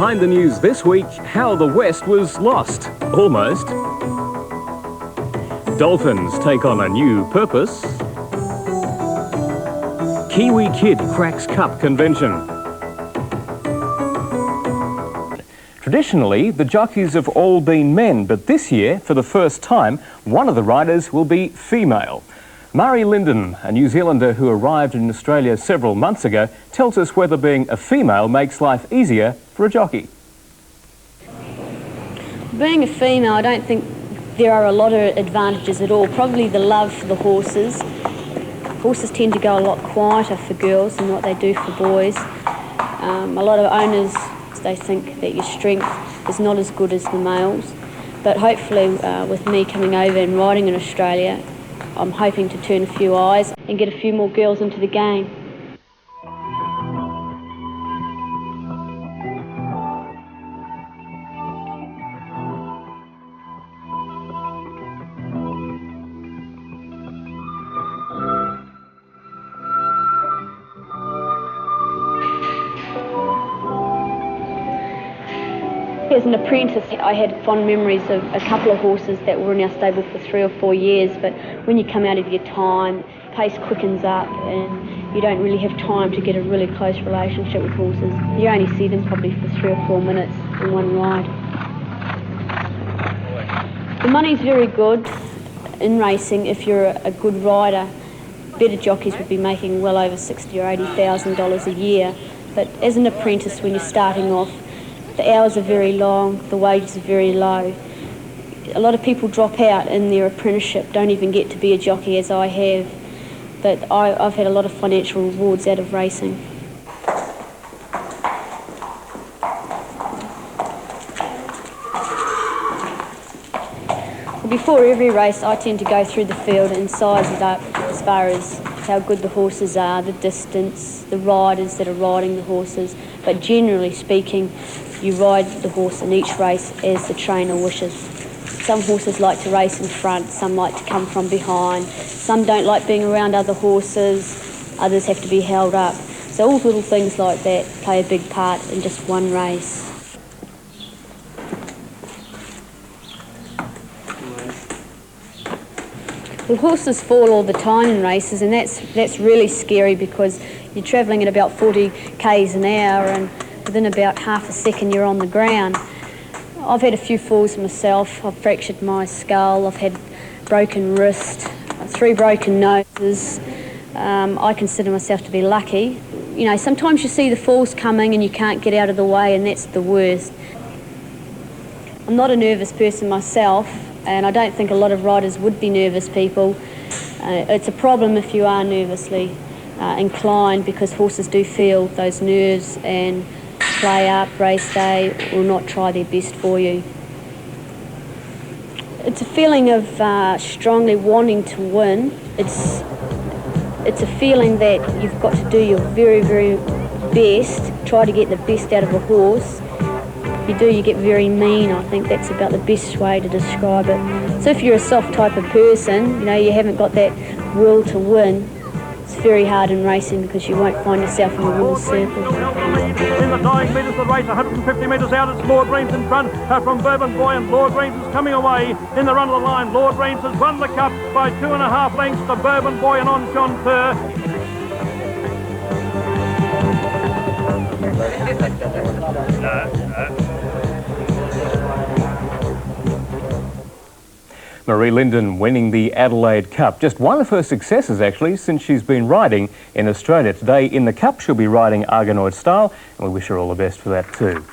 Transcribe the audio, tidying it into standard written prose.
Behind the news this week, how the West was lost. Almost. Dolphins take on a new purpose. Kiwi Kid cracks Cup convention. Traditionally, the jockeys have all been men, but this year, for the first time, one of the riders will be female. Maree Lyndon, a New Zealander who arrived in Australia several months ago, tells us whether being a female makes life easier for a jockey. Being a female, I don't think there are a lot of advantages at all. Probably the love for the horses. Horses tend to go a lot quieter for girls than what they do for boys. A lot of owners, they think that your strength is not as good as the males. But hopefully with me coming over and riding in Australia, I'm hoping to turn a few eyes and get a few more girls into the game. As an apprentice, I had fond memories of a couple of horses that were in our stable for 3 or 4 years, but when you come out of your time, pace quickens up and you don't really have time to get a really close relationship with horses. You only see them probably for 3 or 4 minutes in one ride. The money's very good in racing if you're a good rider. Better jockeys would be making well over $60,000 or $80,000 a year, but as an apprentice when you're starting off, the hours are very long, the wages are very low. A lot of people drop out in their apprenticeship, don't even get to be a jockey as I have. But I've had a lot of financial rewards out of racing. Before every race, I tend to go through the field and size it up as far as how good the horses are, the distance, the riders that are riding the horses. But generally speaking, you ride the horse in each race as the trainer wishes. Some horses like to race in front, some like to come from behind, some don't like being around other horses, others have to be held up. So all little things like that play a big part in just one race. Well, horses fall all the time in races, and that's really scary because you're travelling at about 40 k's an hour and within about half a second you're on the ground. I've had a few falls myself. I've fractured my skull, I've had broken wrist, 3 broken noses. I consider myself to be lucky. You know, sometimes you see the falls coming and you can't get out of the way, and that's the worst. I'm not a nervous person myself, and I don't think a lot of riders would be nervous people. It's a problem if you are nervously inclined, because horses do feel those nerves and play up, race day, will not try their best for you. It's a feeling of strongly wanting to win. It's a feeling that you've got to do your very, very best, try to get the best out of a horse. If you do, you get very mean. I think that's about the best way to describe it. So if you're a soft type of person, you know, you haven't got that will to win, it's very hard in racing because you won't find yourself in a winner's circle. In the dying metres of the race, 150 metres out, it's Lord Rains in front from Bourbon Boy, and Lord Rains is coming away in the run of the line. Lord Rains has won the Cup by 2.5 lengths to Bourbon Boy and On Chanteur. Maree Lyndon winning the Adelaide Cup. Just one of her successes, actually, since she's been riding in Australia. Today in the Cup, she'll be riding Argonaut style, and we wish her all the best for that too.